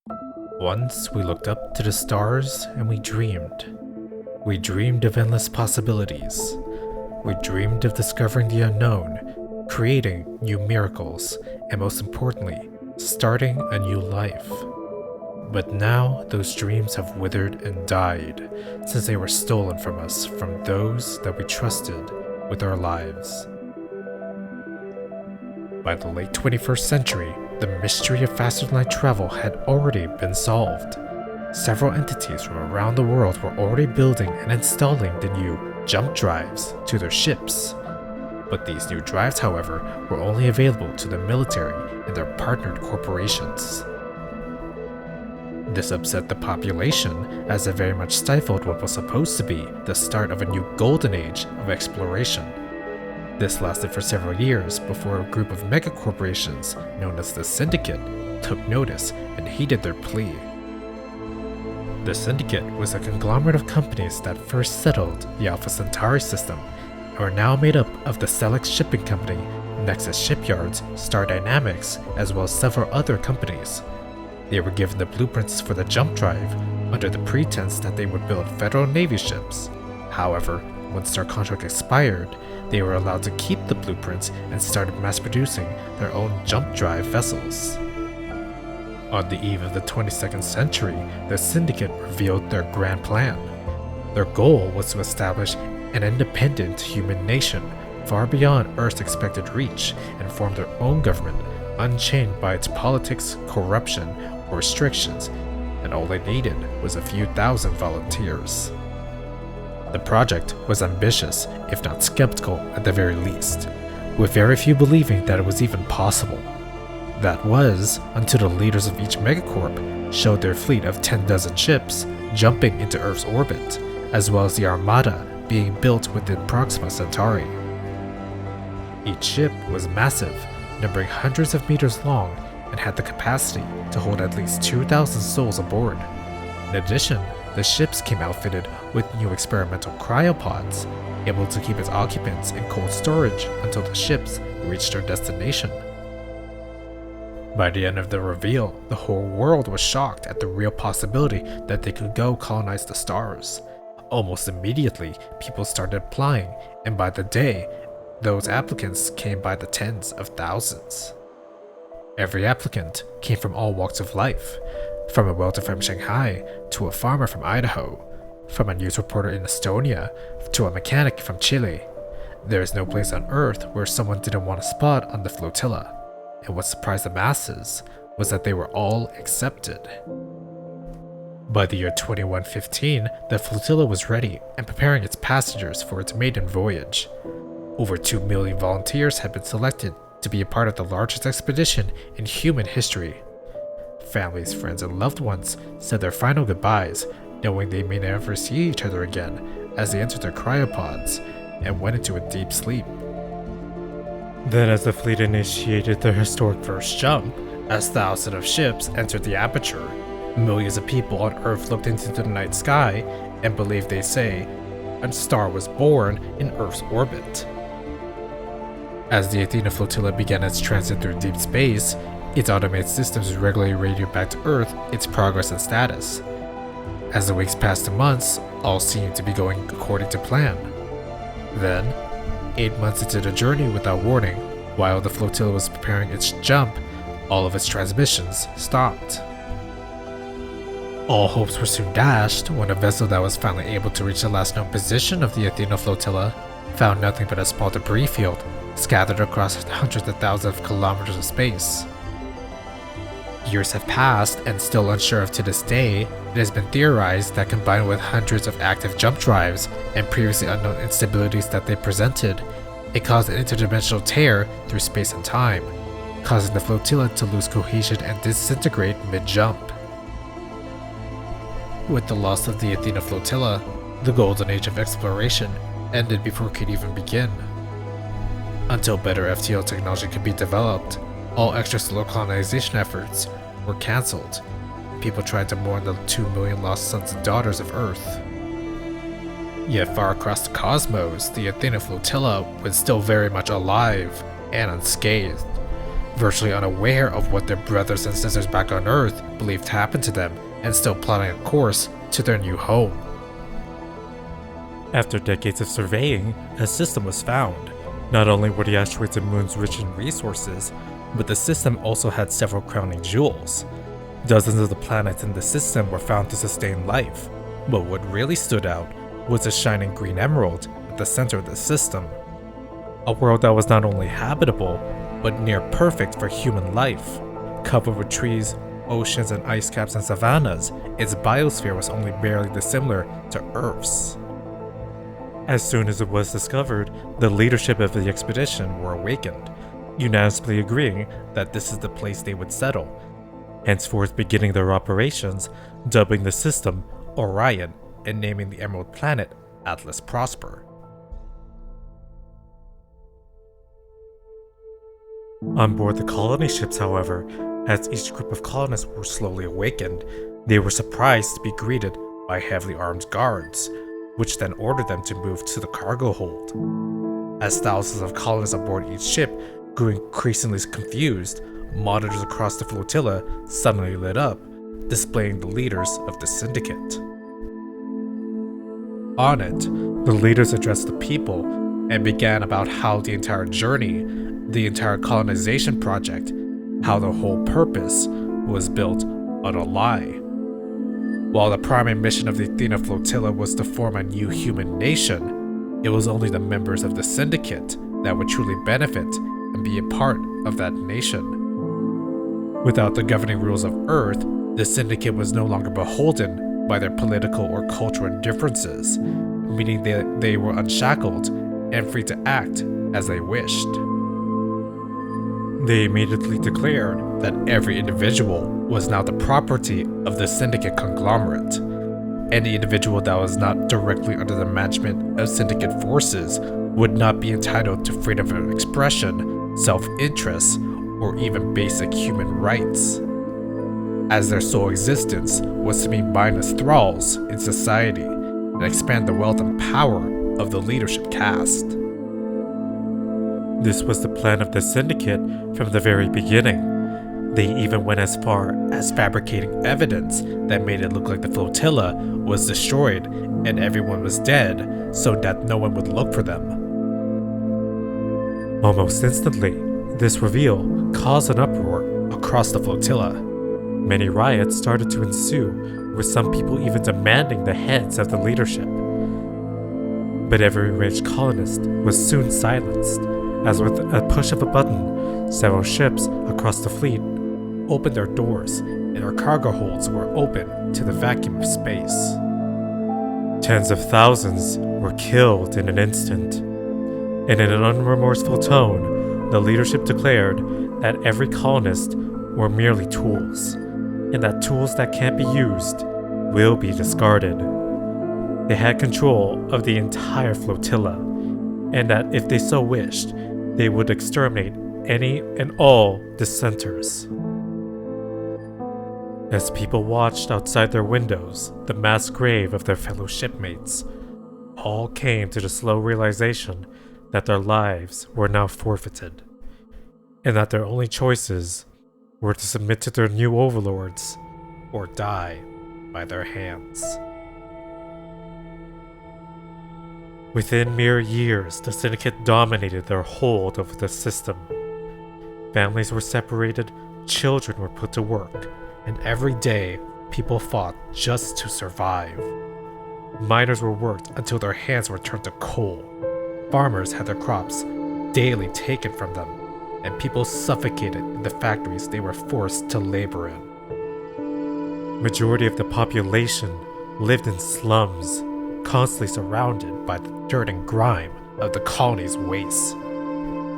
Once we looked up to the stars and we dreamed. We dreamed of endless possibilities. We dreamed of discovering the unknown, creating new miracles, and most importantly, starting a new life. But now those dreams have withered and died since they were stolen from us from those that we trusted with our lives. By the late 21st century, the mystery of faster-than-light travel had already been solved. Several entities from around the world were already building and installing the new jump drives to their ships. But these new drives, however, were only available to the military and their partnered corporations. This upset the population, as it very much stifled what was supposed to be the start of a new golden age of exploration. This lasted for several years before a group of megacorporations known as the Syndicate took notice and heeded their plea. The Syndicate was a conglomerate of companies that first settled the Alpha Centauri system and were now made up of the Selex Shipping Company, Nexus Shipyards, Star Dynamics, as well as several other companies. They were given the blueprints for the jump drive under the pretense that they would build Federal Navy ships. However, once their contract expired, they were allowed to keep the blueprints and started mass-producing their own jump drive vessels. On the eve of the 22nd century, the Syndicate revealed their grand plan. Their goal was to establish an independent human nation far beyond Earth's expected reach and form their own government, unchained by its politics, corruption, or restrictions, and all they needed was a few thousand volunteers. The project was ambitious, if not skeptical at the very least, with very few believing that it was even possible. That was until the leaders of each megacorp showed their fleet of 10 dozen ships jumping into Earth's orbit, as well as the Armada being built within Proxima Centauri. Each ship was massive, numbering hundreds of meters long, and had the capacity to hold at least 2,000 souls aboard. In addition, the ships came outfitted with new experimental cryopods, able to keep its occupants in cold storage until the ships reached their destination. By the end of the reveal, the whole world was shocked at the real possibility that they could go colonize the stars. Almost immediately, people started applying, and by the day, those applicants came by the tens of thousands. Every applicant came from all walks of life, from a welder from Shanghai to a farmer from Idaho, from a news reporter in Estonia to a mechanic from Chile. There is no place on Earth where someone didn't want a spot on the flotilla, and what surprised the masses was that they were all accepted. By the year 2115, the flotilla was ready and preparing its passengers for its maiden voyage. Over 2 million volunteers had been selected to be a part of the largest expedition in human history. Families, friends, and loved ones said their final goodbyes, knowing they may never see each other again as they entered their cryopods and went into a deep sleep. Then as the fleet initiated their historic first jump, as thousands of ships entered the aperture, millions of people on Earth looked into the night sky and believed they say, a star was born in Earth's orbit. As the Athena flotilla began its transit through deep space, its automated systems regularly radioed back to Earth its progress and status. As the weeks passed to months, all seemed to be going according to plan. Then, 8 months into the journey without warning, while the flotilla was preparing its jump, all of its transmissions stopped. All hopes were soon dashed when a vessel that was finally able to reach the last known position of the Athena flotilla found nothing but a small debris field scattered across hundreds of thousands of kilometers of space. Years have passed, and still unsure of to this day, it has been theorized that combined with hundreds of active jump drives and previously unknown instabilities that they presented, it caused an interdimensional tear through space and time, causing the flotilla to lose cohesion and disintegrate mid-jump. With the loss of the Athena flotilla, the golden age of exploration ended before it could even begin. Until better FTL technology could be developed, all extrasolar colonization efforts were cancelled. People tried to mourn the 2 million lost sons and daughters of Earth. Yet far across the cosmos, the Athena flotilla was still very much alive and unscathed. virtually unaware of what their brothers and sisters back on Earth believed happened to them, and still plotting a course to their new home. After decades of surveying, a system was found. Not only were the asteroids and moons rich in resources, but the system also had several crowning jewels. Dozens of the planets in the system were found to sustain life, but what really stood out was a shining green emerald at the center of the system. A world that was not only habitable, but near perfect for human life. Covered with trees, oceans, and ice caps and savannas, its biosphere was only barely dissimilar to Earth's. As soon as it was discovered, the leadership of the expedition were awakened, unanimously agreeing that this is the place they would settle, henceforth beginning their operations, dubbing the system Orion and naming the Emerald Planet Atlas Prosper. On board the colony ships, however, as each group of colonists were slowly awakened, they were surprised to be greeted by heavily armed guards, which then ordered them to move to the cargo hold. As thousands of colonists aboard each ship grew increasingly confused, monitors across the flotilla suddenly lit up, displaying the leaders of the syndicate. On it, the leaders addressed the people and began about how the entire journey, the entire colonization project, how the whole purpose was built on a lie. While the primary mission of the Athena flotilla was to form a new human nation, it was only the members of the syndicate that would truly benefit and be a part of that nation. Without the governing rules of Earth, the syndicate was no longer beholden by their political or cultural differences, meaning they were unshackled and free to act as they wished. They immediately declared that every individual was now the property of the syndicate conglomerate. Any individual that was not directly under the management of syndicate forces would not be entitled to freedom of expression, self-interest, or even basic human rights, as their sole existence was to be mindless thralls in society and expand the wealth and power of the leadership caste. This was the plan of the syndicate from the very beginning. They even went as far as fabricating evidence that made it look like the flotilla was destroyed and everyone was dead so that no one would look for them. Almost instantly, this reveal caused an uproar across the flotilla. Many riots started to ensue, with some people even demanding the heads of the leadership. But every enraged colonist was soon silenced, as with a push of a button, several ships across the fleet opened their doors and our cargo holds were open to the vacuum of space. Tens of thousands were killed in an instant, and in an unremorseful tone, the leadership declared that every colonist were merely tools, and that tools that can't be used will be discarded. They had control of the entire flotilla, and that if they so wished, they would exterminate any and all dissenters. As people watched outside their windows the mass grave of their fellow shipmates, all came to the slow realization that their lives were now forfeited, and that their only choices were to submit to their new overlords or die by their hands. Within mere years, the syndicate dominated their hold over the system. Families were separated, children were put to work, and every day people fought just to survive. Miners were worked until their hands were turned to coal. Farmers had their crops daily taken from them, and people suffocated in the factories they were forced to labor in. Majority of the population lived in slums, constantly surrounded by the dirt and grime of the colony's wastes.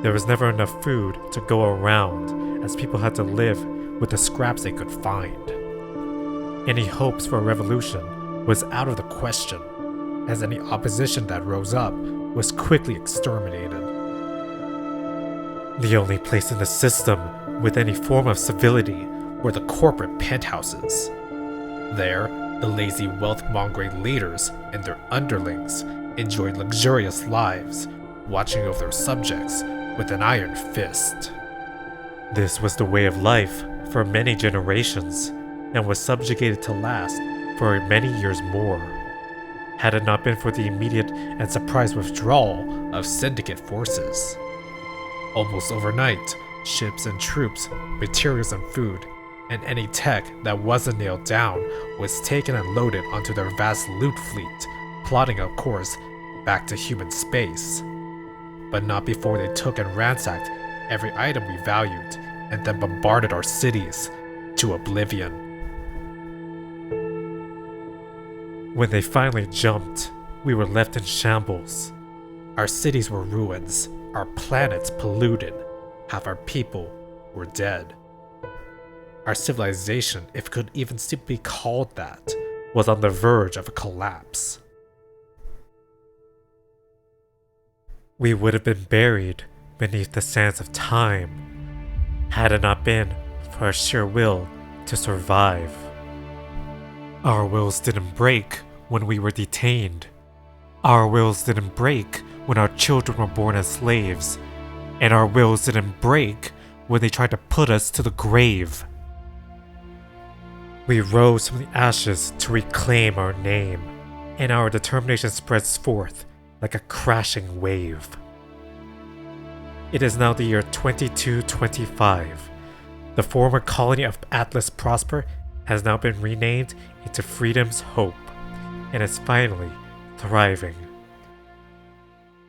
There was never enough food to go around, as people had to live with the scraps they could find. Any hopes for a revolution was out of the question, as any opposition that rose up was quickly exterminated. The only place in the system with any form of civility were the corporate penthouses. There, the lazy wealth-mongering leaders and their underlings enjoyed luxurious lives, watching over their subjects with an iron fist. This was the way of life for many generations, and was subjugated to last for many years more. Had it not been for the immediate and surprise withdrawal of Syndicate forces. Almost overnight, ships and troops, materials and food, and any tech that wasn't nailed down was taken and loaded onto their vast loot fleet, plotting a course back to human space. But not before they took and ransacked every item we valued, and then bombarded our cities to oblivion. When they finally jumped, we were left in shambles. Our cities were ruins, our planets polluted, half our people were dead. Our civilization, if it could even simply be called that, was on the verge of a collapse. We would have been buried beneath the sands of time had it not been for our sheer will to survive. Our wills didn't break when we were detained. Our wills didn't break when our children were born as slaves. And our wills didn't break when they tried to put us to the grave. We rose from the ashes to reclaim our name, and our determination spreads forth like a crashing wave. It is now the year 2225. The former colony of Atlas Prosper has now been renamed into Freedom's Hope, and is finally thriving.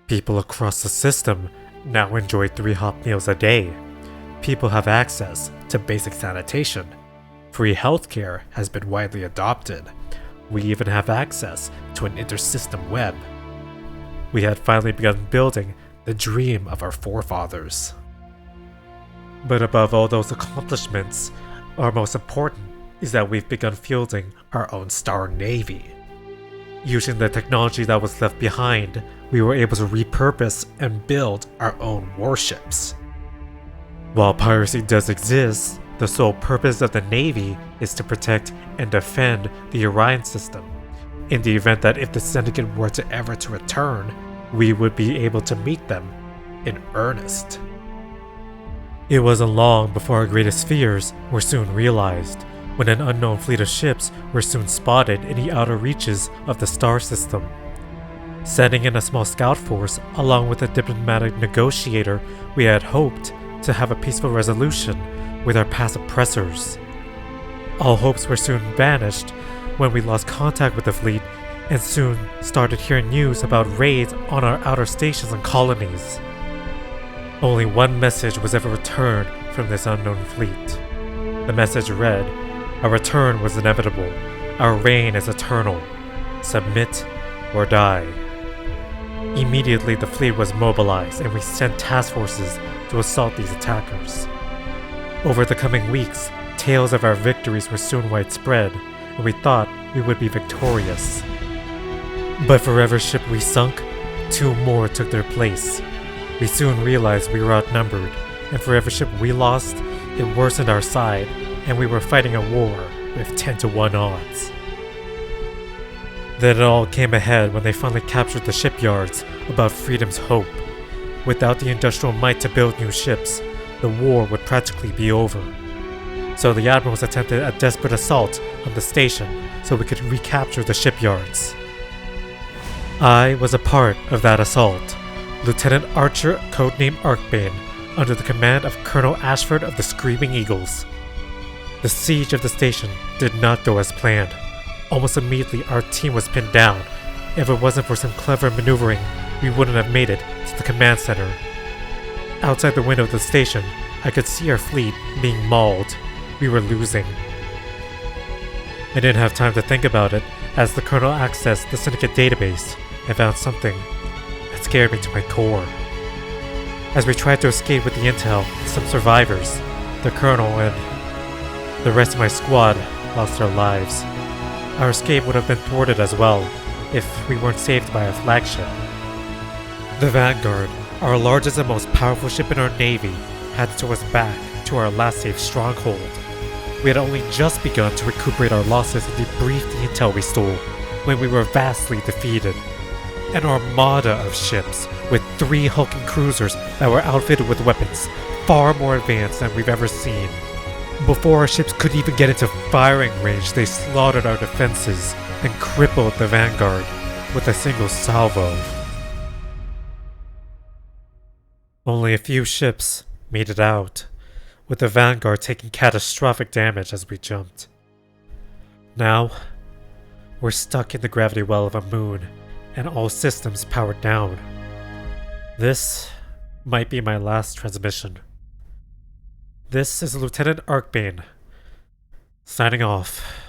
People across the system now enjoy 3 hot meals a day. People have access to basic sanitation. Free healthcare has been widely adopted. We even have access to an intersystem web. We had finally begun building the dream of our forefathers. But above all those accomplishments, our most important is that we've begun fielding our own Star Navy. Using the technology that was left behind, we were able to repurpose and build our own warships. While piracy does exist, the sole purpose of the Navy is to protect and defend the Orion system. In the event that if the Syndicate were to ever to return, we would be able to meet them in earnest. It wasn't long before our greatest fears were soon realized, when an unknown fleet of ships were soon spotted in the outer reaches of the star system. Sending in a small scout force along with a diplomatic negotiator, we had hoped to have a peaceful resolution with our past oppressors. All hopes were soon banished when we lost contact with the fleet and soon started hearing news about raids on our outer stations and colonies. Only one message was ever returned from this unknown fleet. The message read, "Our return was inevitable. Our reign is eternal. Submit or die." Immediately the fleet was mobilized and we sent task forces to assault these attackers. Over the coming weeks, tales of our victories were soon widespread, and we thought we would be victorious. But for every ship we sunk, 2 more took their place. We soon realized we were outnumbered, and for every ship we lost, it worsened our side, and we were fighting a war with 10-to-1 odds. Then it all came ahead when they finally captured the shipyards above Freedom's Hope. Without the industrial might to build new ships, the war would practically be over. So the admirals attempted a desperate assault on the station so we could recapture the shipyards. I was a part of that assault, Lieutenant Archer, codenamed Arcbane, under the command of Colonel Ashford of the Screaming Eagles. The siege of the station did not go as planned. Almost immediately our team was pinned down. If it wasn't for some clever maneuvering, we wouldn't have made it to the command center. Outside the window of the station, I could see our fleet being mauled. We were losing. I didn't have time to think about it, as the Colonel accessed the Syndicate database and found something that scared me to my core. As we tried to escape with the intel, some survivors, the Colonel and the rest of my squad, lost their lives. Our escape would have been thwarted as well, if we weren't saved by a flagship. The Vanguard, our largest and most powerful ship in our navy, had to tow us back to our last safe stronghold. We had only just begun to recuperate our losses and debrief the intel we stole, when we were vastly defeated. An armada of ships, with 3 hulking cruisers that were outfitted with weapons, far more advanced than we've ever seen. Before our ships could even get into firing range, they slaughtered our defenses and crippled the Vanguard with a single salvo. Only a few ships made it out, with the Vanguard taking catastrophic damage as we jumped. Now, we're stuck in the gravity well of a moon, and all systems powered down. This might be my last transmission. This is Lieutenant Arcbane, signing off.